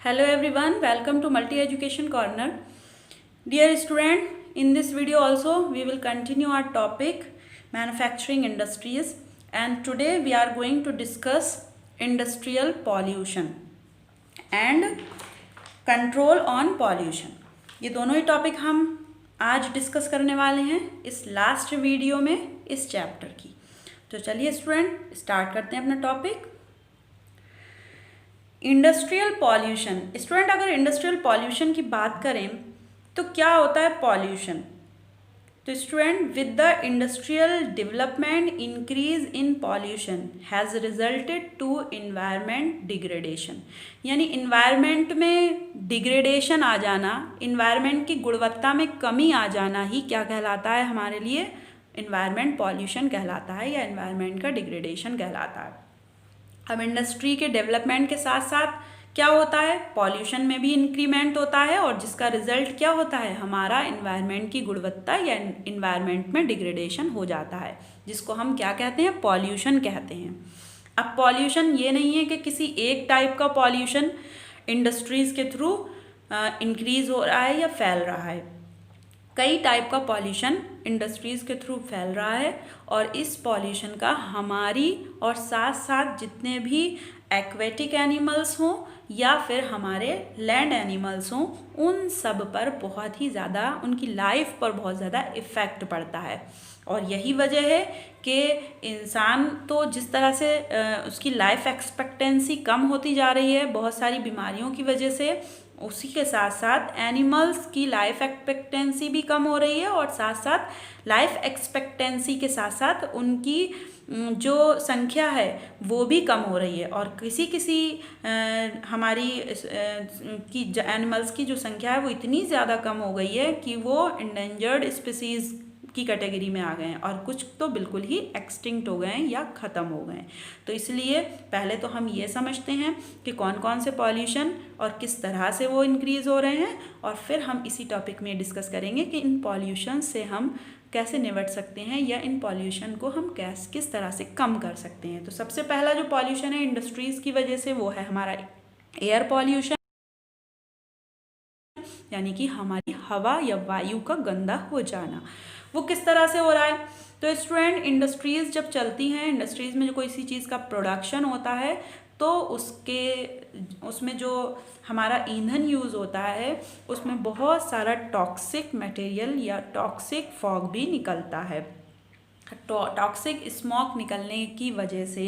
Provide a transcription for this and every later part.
Hello everyone, welcome to Multi Education Corner. Dear student, in this video also we will continue our topic manufacturing industries, and today we are going to discuss industrial pollution and control on pollution. ये दोनों ही topic हम आज discuss करने वाले हैं इस last video में इस चैप्टर की। तो चलिए स्टूडेंट स्टार्ट करते हैं अपना टॉपिक। Industrial pollution. स्टूडेंट, अगर इंडस्ट्रियल पॉल्यूशन की बात करें तो क्या होता है पॉल्यूशन? तो student, with the industrial development increase in pollution has resulted to environment degradation. यानी इन्वायरमेंट में डिग्रेडेशन आ जाना, इन्वायरमेंट की गुणवत्ता में कमी आ जाना ही क्या कहलाता है हमारे लिए? इन्वायरमेंट पॉल्यूशन कहलाता है या इन्वायरमेंट का डिग्रेडेशन कहलाता है। अब इंडस्ट्री के डेवलपमेंट के साथ साथ क्या होता है? पॉल्यूशन में भी इंक्रीमेंट होता है और जिसका रिजल्ट क्या होता है? हमारा इन्वायरमेंट की गुणवत्ता या इन्वायरमेंट में डिग्रेडेशन हो जाता है, जिसको हम क्या कहते हैं? पॉल्यूशन कहते हैं। अब पॉल्यूशन ये नहीं है कि किसी एक टाइप का पॉल्यूशन इंडस्ट्रीज के थ्रू इंक्रीज हो रहा है या फैल रहा है। कई टाइप का पॉल्यूशन इंडस्ट्रीज़ के थ्रू फैल रहा है और इस पॉल्यूशन का हमारी और साथ साथ जितने भी एक्वेटिक एनिमल्स हों या फिर हमारे लैंड एनिमल्स हों, उन सब पर बहुत ही ज़्यादा, उनकी लाइफ पर बहुत ज़्यादा इफ़ेक्ट पड़ता है। और यही वजह है कि इंसान तो जिस तरह से उसकी लाइफ एक्सपेक्टेंसी कम होती जा रही है बहुत सारी बीमारियों की वजह से, उसी के साथ साथ एनिमल्स की लाइफ एक्सपेक्टेंसी भी कम हो रही है और साथ साथ लाइफ एक्सपेक्टेंसी के साथ साथ उनकी जो संख्या है वो भी कम हो रही है। और किसी हमारी की एनिमल्स की जो संख्या है वो इतनी ज़्यादा कम हो गई है कि वो इंडेंजर्ड स्पीसीज़ की कैटेगरी में आ गए हैं और कुछ तो बिल्कुल ही एक्सटिंक्ट हो गए हैं या ख़त्म हो गए हैं। तो इसलिए पहले तो हम ये समझते हैं कि कौन कौन से पॉल्यूशन और किस तरह से वो इंक्रीज़ हो रहे हैं, और फिर हम इसी टॉपिक में डिस्कस करेंगे कि इन पॉल्यूशन से हम कैसे निपट सकते हैं या इन पॉल्यूशन को हम किस तरह से कम कर सकते हैं। तो सबसे पहला जो पॉल्यूशन है इंडस्ट्रीज़ की वजह से वो है हमारा एयर पॉल्यूशन, यानी कि हमारी हवा या वायु का गंदा हो जाना। वो किस तरह से हो रहा है? तो स्टूडेंट, इंडस्ट्रीज़ जब चलती हैं, इंडस्ट्रीज़ में जो कोई सी चीज़ का प्रोडक्शन होता है तो उसमें जो हमारा ईंधन यूज़ होता है उसमें बहुत सारा टॉक्सिक मटेरियल या टॉक्सिक फॉग भी निकलता है। टॉक्सिक स्मोक निकलने की वजह से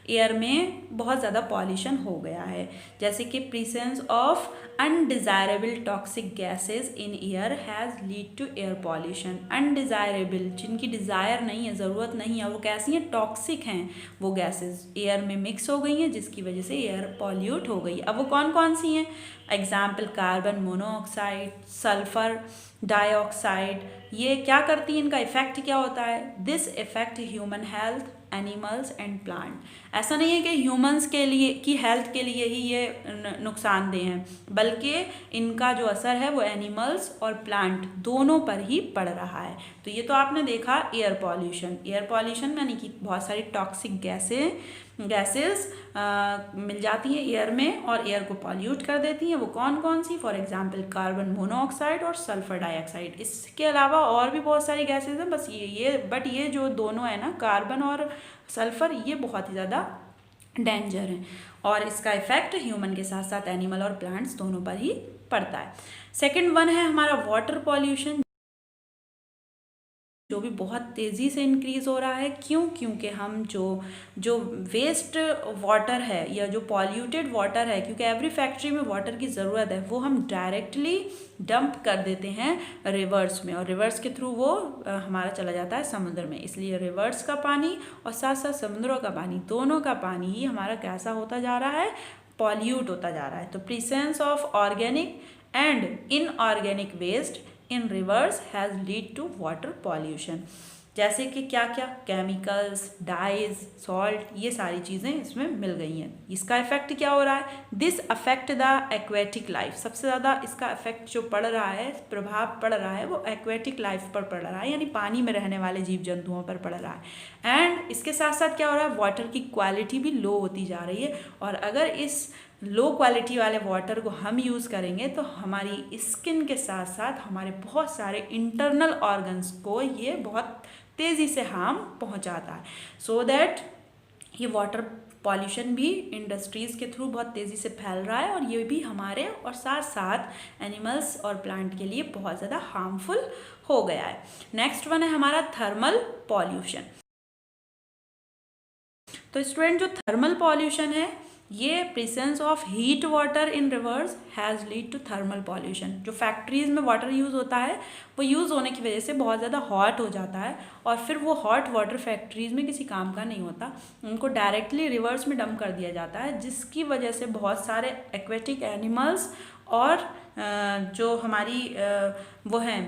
एयर में बहुत ज़्यादा पॉल्यूशन हो गया है, जैसे कि presence of undesirable toxic gases in air has lead to air pollution. Undesirable, जिनकी डिज़ायर नहीं है, ज़रूरत नहीं है, वो कैसी हैं? टॉक्सिक हैं। वो गैसेस एयर में मिक्स हो गई हैं जिसकी वजह से एयर पॉल्यूट हो गई। अब वो कौन कौन सी हैं? Example carbon monoxide, sulphur dioxide. ये क्या करती है? इनका इफ़ेक्ट क्या होता है? This effect human health, animals and plant. ऐसा नहीं है कि ह्यूमंस के लिए की हेल्थ के लिए ही ये नुकसानदेह हैं, बल्कि इनका जो असर है वो एनिमल्स और प्लांट दोनों पर ही पड़ रहा है। तो ये तो आपने देखा एयर पॉल्यूशन। एयर पॉल्यूशन यानी कि बहुत सारी टॉक्सिक गैसेस मिल जाती हैं एयर में और एयर को पॉल्यूट कर देती हैं। वो कौन कौन सी? फॉर एग्जांपल कार्बन मोनोऑक्साइड और सल्फर डाइऑक्साइड। इसके अलावा और भी बहुत सारी गैसेस हैं, बस ये जो दोनों है ना, कार्बन और सल्फर, ये बहुत ही ज़्यादा डेंजर है और इसका इफेक्ट ह्यूमन के साथ साथ एनिमल और प्लांट्स दोनों पर ही पड़ता है। सेकेंड वन है हमारा वाटर पॉल्यूशन, जो भी बहुत तेज़ी से इंक्रीज़ हो रहा है। क्यों? क्योंकि हम जो वेस्ट वाटर है या जो पॉल्यूटेड वाटर है, क्योंकि एवरी फैक्ट्री में वाटर की ज़रूरत है, वो हम डायरेक्टली डंप कर देते हैं रिवर्स में और रिवर्स के थ्रू वो हमारा चला जाता है समुद्र में। इसलिए रिवर्स का पानी और साथ साथ समुद्रों का पानी, दोनों का पानी ही हमारा कैसा होता जा रहा है? पॉल्यूट होता जा रहा है। तो presence of organic and inorganic waste in rivers has lead to water pollution. जैसे कि क्या क्या? केमिकल्स, डाइज, सॉल्ट, ये सारी चीज़ें इसमें मिल गई हैं। इसका इफेक्ट क्या हो रहा है? This affect the aquatic life. सबसे ज़्यादा इसका इफेक्ट जो पड़ रहा है, प्रभाव पड़ रहा है, वो एक्वेटिक लाइफ पर पड़ रहा है, यानी पानी में रहने वाले जीव जंतुओं पर पड़ रहा है। एंड इसके साथ साथ क्या हो रहा है? वाटर की क्वालिटी भी लो होती जा रही है। और अगर इस लो क्वालिटी वाले वाटर को हम यूज़ करेंगे तो हमारी स्किन के साथ साथ हमारे बहुत सारे इंटरनल ऑर्गन्स को ये बहुत तेज़ी से हार्म पहुंचाता है। सो दैट ये वाटर पॉल्यूशन भी इंडस्ट्रीज़ के थ्रू बहुत तेज़ी से फैल रहा है और ये भी हमारे और साथ साथ एनिमल्स और प्लांट के लिए बहुत ज़्यादा हार्मफुल हो गया है। नेक्स्ट वन है हमारा थर्मल पॉल्यूशन। तो स्टूडेंट जो थर्मल पॉल्यूशन है ये presence of heat water in rivers has lead to thermal pollution. जो फैक्ट्रीज़ में वाटर यूज़ होता है वो यूज़ होने की वजह से बहुत ज़्यादा हॉट हो जाता है और फिर वो हॉट वाटर फैक्ट्रीज़ में किसी काम का नहीं होता, उनको डायरेक्टली रिवर्स में डंप कर दिया जाता है, जिसकी वजह से बहुत सारे एक्वेटिक एनिमल्स और जो हमारी वो हैं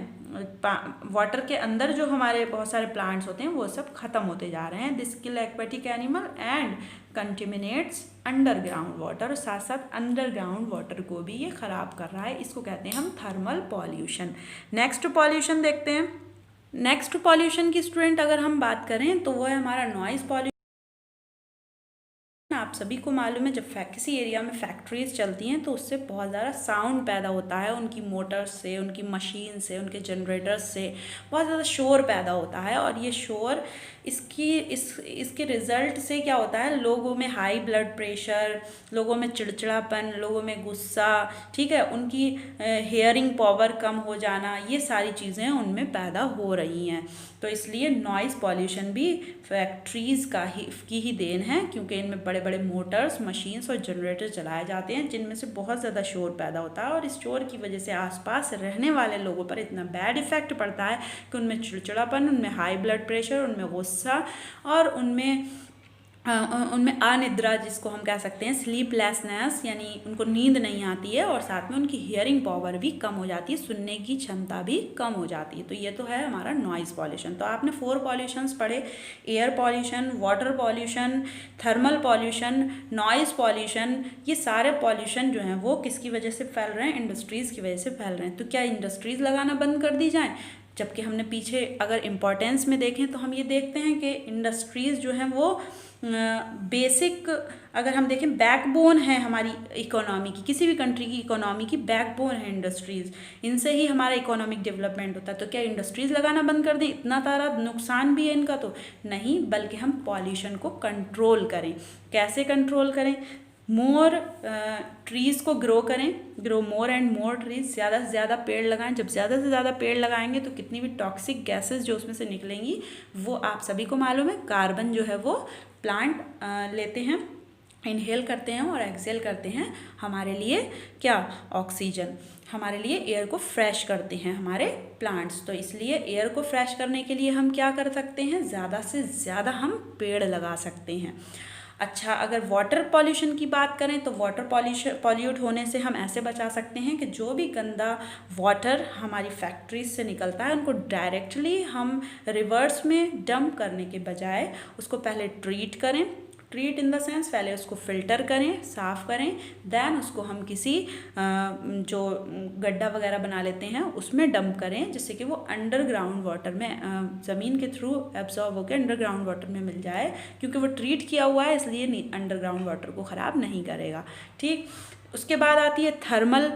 वाटर के अंदर जो हमारे बहुत सारे प्लांट्स होते हैं वो सब ख़त्म होते जा रहे हैं। This kill aquatic animal and contaminants underground water, और साथ साथ अंडरग्राउंड वाटर को भी ये ख़राब कर रहा है। इसको कहते हैं हम थर्मल पॉल्यूशन। नेक्स्ट पॉल्यूशन देखते हैं। नेक्स्ट पॉल्यूशन की स्टूडेंट अगर हम बात करें तो वो है हमारा नॉइज़ पॉल्यूशन। आप सभी को मालूम है जब किसी एरिया में फैक्ट्रीज चलती हैं तो उससे बहुत ज़्यादा साउंड पैदा होता है, उनकी मोटर्स से, उनकी मशीन से, उनके जनरेटर्स से बहुत ज़्यादा शोर पैदा होता है। और ये शोर इसके रिज़ल्ट से क्या होता है, लोगों में हाई ब्लड प्रेशर, लोगों में चिड़चिड़ापन, लोगों में गुस्सा, ठीक है, उनकी हेयरिंग पावर कम हो जाना, ये सारी चीज़ें उनमें पैदा हो रही हैं। तो इसलिए नॉइज़ पॉल्यूशन भी फैक्ट्रीज़ की ही देन है, क्योंकि इनमें बड़े बड़े मोटर्स, मशीन्स और जनरेटर चलाए जाते हैं जिनमें से बहुत ज़्यादा शोर पैदा होता है और इस शोर की वजह से आसपास रहने वाले लोगों पर इतना बैड इफ़ेक्ट पड़ता है कि उनमें चिड़चिड़ापन, उनमें हाई ब्लड प्रेशर, उनमें गुस्सा और उनमें अनिद्रा, जिसको हम कह सकते हैं स्लीपलेसनेस, यानी उनको नींद नहीं आती है और साथ में उनकी हियरिंग पावर भी कम हो जाती है, सुनने की क्षमता भी कम हो जाती है। तो ये तो है हमारा नॉइज़ पॉल्यूशन। तो आपने 4 पॉल्यूशंस पढ़े, air pollution, water pollution, thermal pollution, noise pollution. ये सारे पॉल्यूशन जो हैं वो किसकी वजह से फैल रहे हैं, इंडस्ट्रीज़ की वजह से फैल रहे हैं। तो क्या इंडस्ट्रीज़ लगाना बंद कर दी जाए? जबकि हमने पीछे अगर इम्पोर्टेंस में देखें तो हम ये देखते हैं कि इंडस्ट्रीज़ जो हैं वो बेसिक, अगर हम देखें, बैकबोन है हमारी इकोनॉमी की, किसी भी कंट्री की इकोनॉमी की बैकबोन है इंडस्ट्रीज़। इनसे ही हमारा इकोनॉमिक डेवलपमेंट होता है। तो क्या इंडस्ट्रीज़ लगाना बंद कर दें? इतना सारा नुकसान भी है इनका तो नहीं, बल्कि हम पॉल्यूशन को कंट्रोल करें। कैसे कंट्रोल करें? मोर ट्रीज़ को ग्रो करें, grow more and more trees, ज़्यादा से ज़्यादा पेड़ लगाएं। जब ज़्यादा से ज़्यादा पेड़ लगाएंगे तो कितनी भी टॉक्सिक गैसेस जो उसमें से निकलेंगी वो आप सभी को मालूम है, कार्बन जो है वो प्लांट लेते हैं, इनहेल करते हैं और एक्सहेल करते हैं, हमारे लिए क्या, ऑक्सीजन, हमारे लिए एयर को फ्रेश करते हैं हमारे प्लांट्स। तो इसलिए एयर को फ्रेश करने के लिए हम क्या कर सकते हैं, ज़्यादा से ज़्यादा हम पेड़ लगा सकते हैं। अच्छा, अगर वाटर पॉल्यूशन की बात करें तो वाटर पॉल्यूट होने से हम ऐसे बचा सकते हैं कि जो भी गंदा वाटर हमारी फैक्ट्रीज से निकलता है उनको डायरेक्टली हम रिवर्स में डंप करने के बजाय उसको पहले ट्रीट करें। ट्रीट इन द सेंस, पहले उसको फ़िल्टर करें, साफ़ करें, देन उसको हम किसी जो गड्ढा वगैरह बना लेते हैं उसमें डंप करें, जिससे कि वो अंडरग्राउंड वाटर में ज़मीन के थ्रू एब्जॉर्ब होकर अंडरग्राउंड वाटर में मिल जाए, क्योंकि वो ट्रीट किया हुआ है इसलिए अंडरग्राउंड वाटर को ख़राब नहीं करेगा। ठीक, उसके बाद आती है थर्मल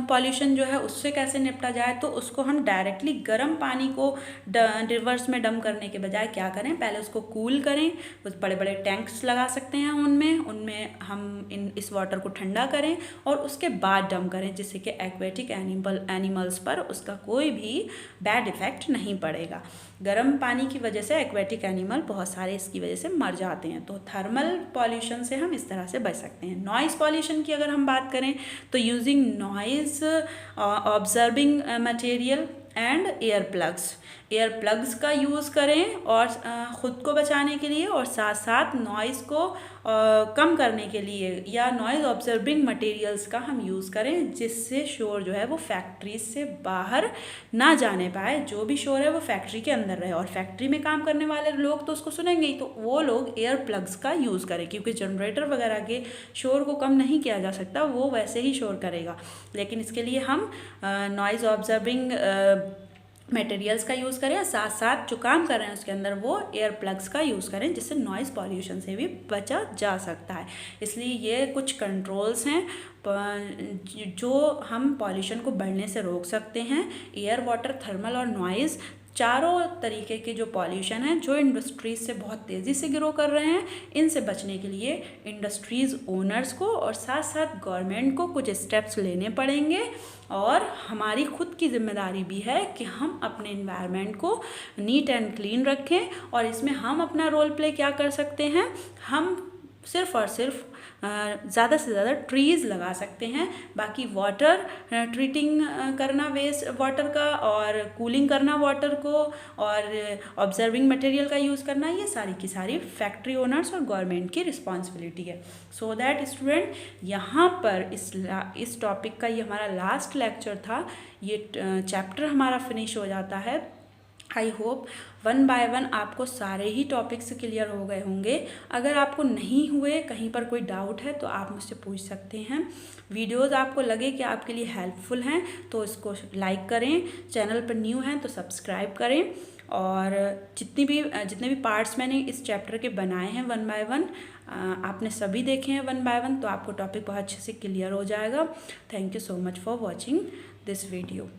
पॉल्यूशन जो है, उससे कैसे निपटा जाए? तो उसको हम डायरेक्टली गर्म पानी को रिवर्स में डंप करने के बजाय क्या करें, पहले उसको कूल करें, उस बड़े बड़े टैंक्स लगा सकते हैं उनमें हम इस वाटर को ठंडा करें और उसके बाद डंप करें, जिससे कि एक्वेटिक एनिमल्स पर उसका कोई भी बैड इफ़ेक्ट नहीं पड़ेगा। गर्म पानी की वजह से एक्वेटिक एनिमल बहुत सारे इसकी वजह से मर जाते हैं। तो थर्मल पॉल्यूशन से हम इस तरह से बच सकते हैं। नॉइज़ पॉल्यूशन की अगर हम बात करें तो using noise observing material and air plugs का यूज़ करें और ख़ुद को बचाने के लिए, और साथ साथ नॉइज़ को कम करने के लिए या नॉइज़ ऑब्जर्विंग मटेरियल्स का हम यूज़ करें, जिससे शोर जो है वो फैक्ट्रीज से बाहर ना जाने पाए। जो भी शोर है वो फैक्ट्री के अंदर रहे, और फैक्ट्री में काम करने वाले लोग तो उसको सुनेंगे ही, तो वो लोग एयर प्लग्स का यूज़ करें, क्योंकि जनरेटर वगैरह के शोर को कम नहीं किया जा सकता, वो वैसे ही शोर करेगा। लेकिन इसके लिए हम नॉइज़ ऑब्जर्विंग मटेरियल्स का यूज़ करें, साथ साथ जो काम कर रहे हैं उसके अंदर वो एयर प्लग्स का यूज़ करें, जिससे नॉइज़ पॉल्यूशन से भी बचा जा सकता है। इसलिए ये कुछ कंट्रोल्स हैं जो हम पॉल्यूशन को बढ़ने से रोक सकते हैं। एयर, वाटर, थर्मल और नॉइज़ चारों तरीके के जो पॉल्यूशन हैं जो इंडस्ट्रीज से बहुत तेज़ी से ग्रो कर रहे हैं, इनसे बचने के लिए इंडस्ट्रीज़ ओनर्स को और साथ साथ गवर्नमेंट को कुछ स्टेप्स लेने पड़ेंगे। और हमारी खुद की जिम्मेदारी भी है कि हम अपने इन्वायरमेंट को नीट एंड क्लीन रखें। और इसमें हम अपना रोल प्ले क्या कर सकते हैं, हम सिर्फ़ और सिर्फ ज़्यादा से ज़्यादा ट्रीज़ लगा सकते हैं। बाकी वाटर ट्रीटिंग करना वेस्ट वाटर का, और कूलिंग करना वाटर को, और ऑब्जर्विंग मटेरियल का यूज़ करना, ये सारी की सारी फैक्ट्री ओनर्स और गवर्नमेंट की रिस्पॉन्सिबिलिटी है। सो दैट स्टूडेंट, यहाँ पर इस टॉपिक का ये हमारा लास्ट लेक्चर था। ये चैप्टर हमारा फिनिश हो जाता है। आई होप 1 बाय 1 आपको सारे ही टॉपिक्स क्लियर हो गए होंगे। अगर आपको नहीं हुए, कहीं पर कोई डाउट है तो आप मुझसे पूछ सकते हैं। वीडियोज़ आपको लगे कि आपके लिए हेल्पफुल हैं तो इसको लाइक करें, चैनल पर न्यू हैं तो सब्सक्राइब करें। और जितने भी पार्ट्स मैंने इस चैप्टर के बनाए हैं 1 बाय 1, आपने सभी देखे हैं 1 बाय 1, तो आपको टॉपिक बहुत अच्छे से क्लियर हो जाएगा। Thank you so much for watching this video.